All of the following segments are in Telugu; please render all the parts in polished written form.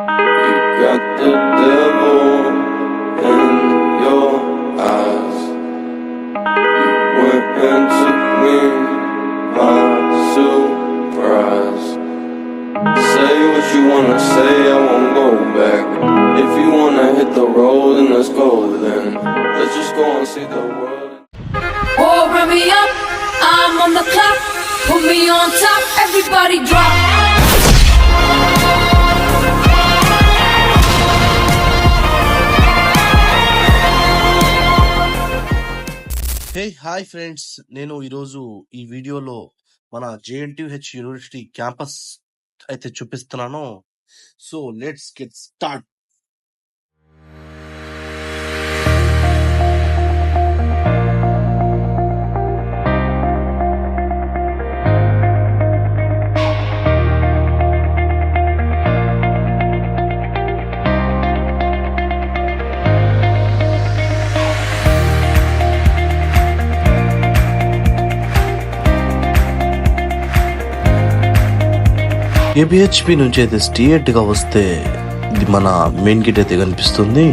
Got the devil in your eyes. You went and took me by surprise. Say what you wanna say, I won't go back. If you wanna hit the road, then let's go then. Let's just go and see the world. Oh, run me up, I'm on the clock. Put me on top, everybody drop. Hey hi friends, నేను ఈరోజు ఈ వీడియోలో మన జేఎన్టీయూహెచ్ యూనివర్సిటీ క్యాంపస్ అయితే చూపిస్తున్నాను. So let's get start. ABHP నుంచి అయితే స్ట్రెయిట్ గా వస్తే ఇది మన మెయిన్ గేట్ అయితే కనిపిస్తుంది.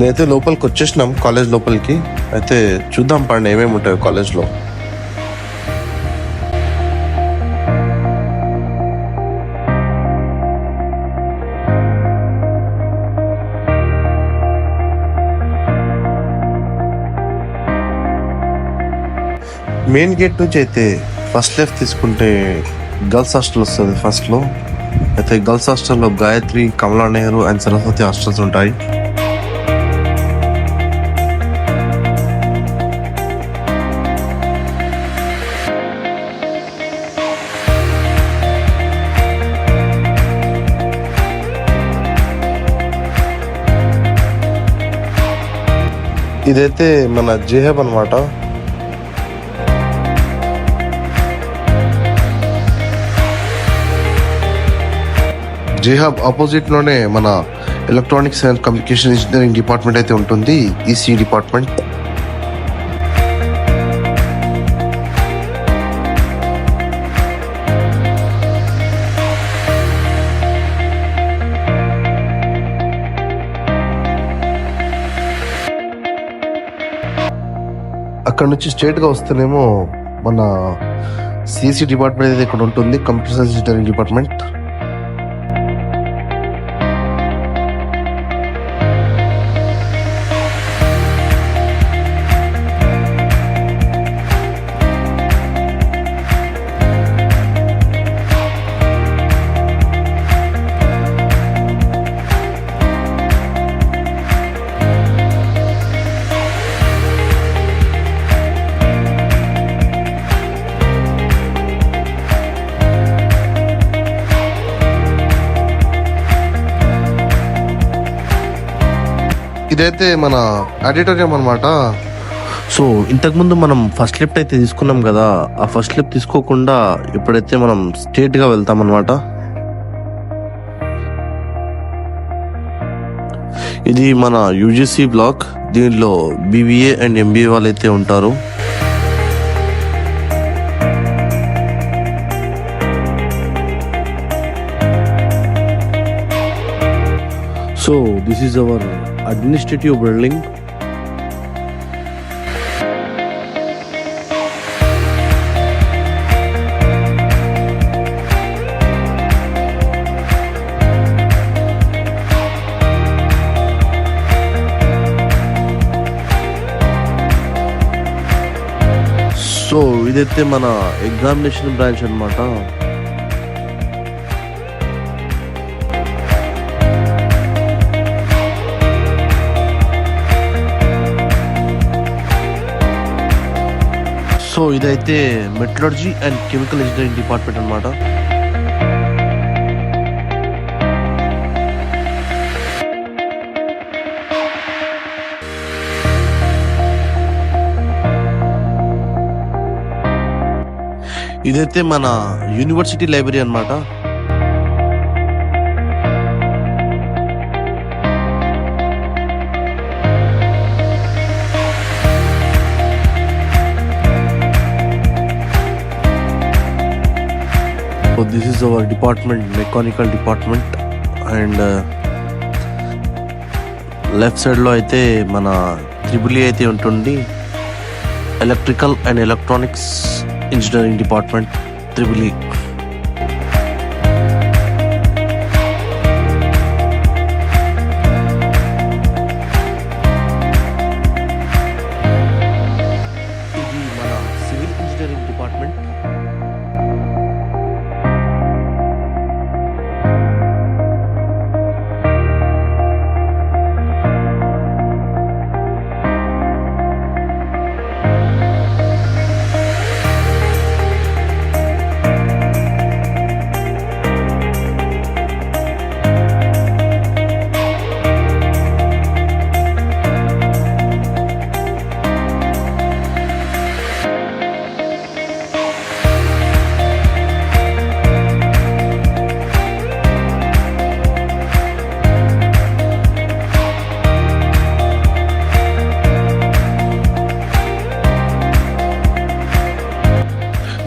నేనైతే లోపలికి వచ్చేసినాం, కాలేజ్ లోపలికి. అయితే చూద్దాం పండి ఏమేమి ఉంటాయో కాలేజ్లో. మెయిన్ గేట్ నుంచి అయితే ఫస్ట్ లెఫ్ట్ తీసుకుంటే గర్ల్స్ హాస్టల్ వస్తుంది. ఫస్ట్లో అయితే గర్ల్స్ హాస్టల్లో గాయత్రి, కమలా నెహ్రూ అండ్ సరస్వతి హాస్టల్స్ ఉంటాయి. ఇదైతే మన జేహబ్ అనమాట. జేహబ్ ఆపోజిట్ లోనే మన electronics and communication engineering department అయితే ఉంటుంది, ఈసీ డిపార్ట్మెంట్. అక్కడ నుంచి స్ట్రైట్ గా వస్తేనేమో మన సిఎస్సి డిపార్ట్మెంట్ అయితే ఇక్కడ ఉంటుంది, కంప్యూటర్ సైన్స్ ఇంజనీరింగ్ డిపార్ట్మెంట్. ఇదైతే మన ఆడిటోరియం అనమాట. సో ఇంతకుముందు మనం ఫస్ట్ లిఫ్ట్ అయితే తీసుకున్నాం కదా, ఆ ఫస్ట్ లిఫ్ట్ తీసుకోకుండా ఇప్పుడైతే మనం స్ట్రైట్ గా వెళ్తాం అనమాట. ఇది మన యూజీసీ బ్లాక్. దీనిలో బీబీఏ అండ్ ఎంబీఏ వాళ్ళు అయితే ఉంటారు. So this is our administrative building. So ఇదైతే మన ఎగ్జామినేషన్ బ్రాంచ్ అన్నమాట. సో ఇదైతే metallurgy and chemical engineering department అనమాట. ఇదైతే మన యూనివర్సిటీ లైబ్రరీ అన్నమాట. this is our department, mechanical department, and left సైడ్లో అయితే మన త్రిబుల్ అయితే ఉంటుంది, electrical and electronics engineering department triple. ఇది మన సివిల్ ఇంజనీరింగ్ డిపార్ట్మెంట్.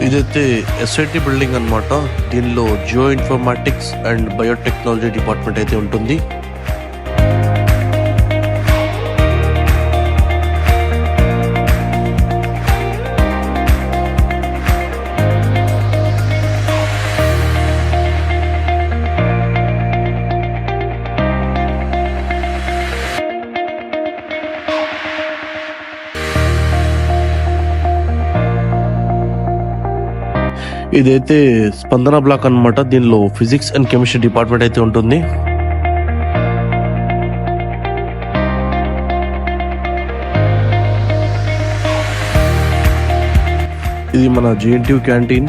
ఇదైతే ఎస్ఐటి బిల్డింగ్ అన్నమాట. దీనిలో Jio informatics and biotechnology department అయితే ఉంటుంది. ఇదైతే స్పందన బ్లాక్ అన్నమాట. దీనిలో ఫిజిక్స్ అండ్ కెమిస్ట్రీ డిపార్ట్మెంట్ అయితే ఉంటుంది. ఇది మన జేఎన్టీయూ క్యాంటీన్.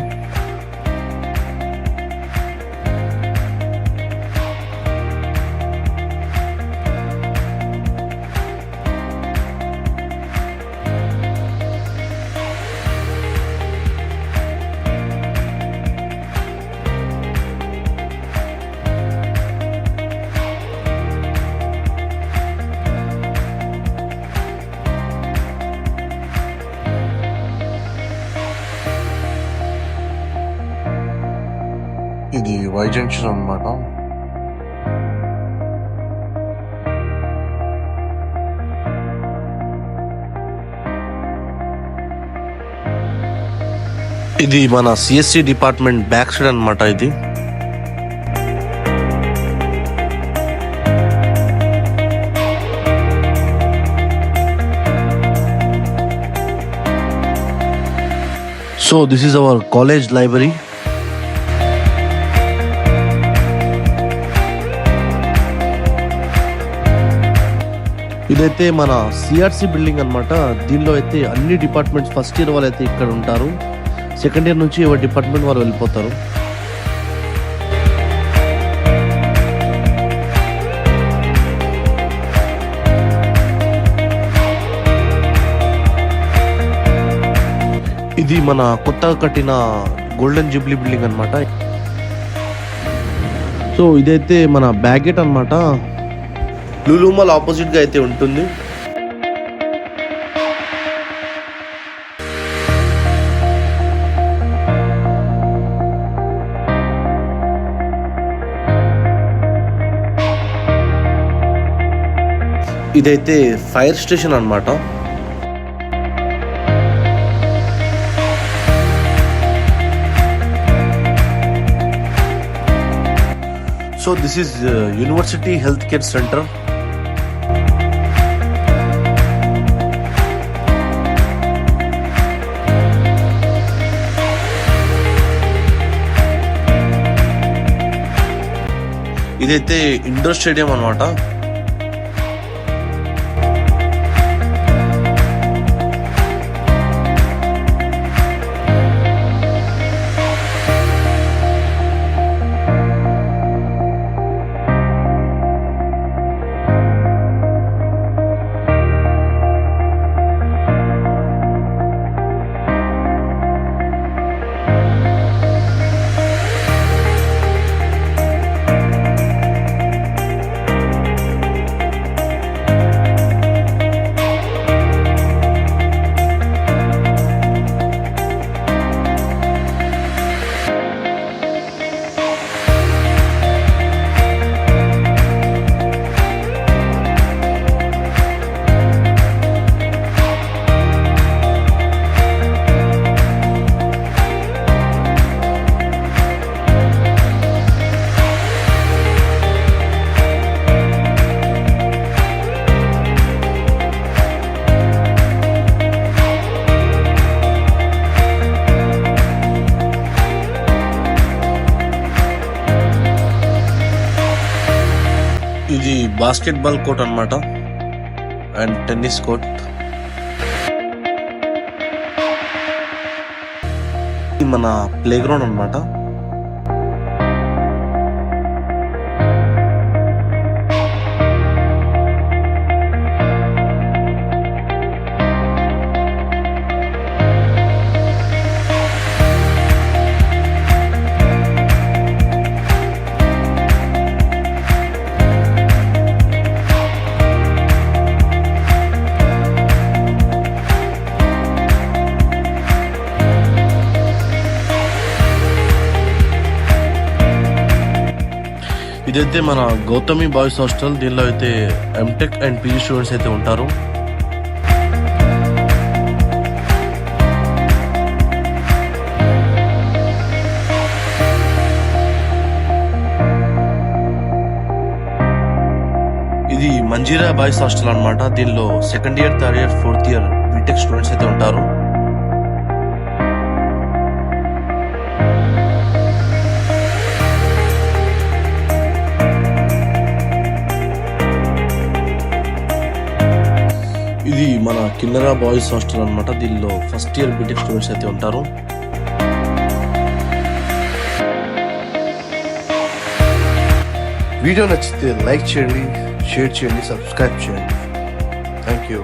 ఇది వై జంక్షన్ అన్నమాట. ఇది మన సిఎస్సి డిపార్ట్మెంట్ బ్యాక్ సైడ్ అన్నమాట. ఇది so this is our college library. ఇదైతే మన సిఆర్సి బిల్డింగ్ అన్నమాట. దీనిలో అయితే అన్ని డిపార్ట్మెంట్స్ ఫస్ట్ ఇయర్ వాళ్ళు అయితే ఇక్కడ ఉంటారు. సెకండ్ ఇయర్ నుంచి ఎవరి డిపార్ట్మెంట్ వాళ్ళు వెళ్ళిపోతారు. ఇది మన కొత్తగా కట్టిన గోల్డెన్ జూబ్లీ బిల్డింగ్ అన్నమాట. సో ఇదైతే మన బ్యాగెట్ అన్నమాట. లులు మాల్ ఆపోజిట్ గా అయితే ఉంటుంది. ఇదైతే ఫైర్ స్టేషన్ అన్నమాట. So this is university health care centre. ఇదైతే ఇండోర్ స్టేడియం అన్నమాట. బాస్కెట్బాల్ కోర్ట్ అన్నమాట అండ్ టెన్నిస్ కోర్ట్. ఇది మన ప్లే గ్రౌండ్ అన్నమాట. ఇదైతే మన గౌతమి బాయ్స్ హాస్టల్. దీనిలో అయితే ఎంటెక్ అండ్ పీజీ స్టూడెంట్స్ అయితే ఉంటారు. ఇది మంజీరా బాయ్స్ హాస్టల్ అన్నమాట. దీనిలో second year, third year, fourth year BTech students అయితే ఉంటారు. ఇది మన కిన్నెరా బాయ్స్ హాస్టల్ అన్నమాట. దీనిలో ఫస్ట్ ఇయర్ బీటెక్ స్టూడెంట్స్ అయితే ఉంటారు. వీడియో నచ్చితే లైక్ చేయండి, షేర్ చేయండి, సబ్స్క్రైబ్ చేయండి. Thank you.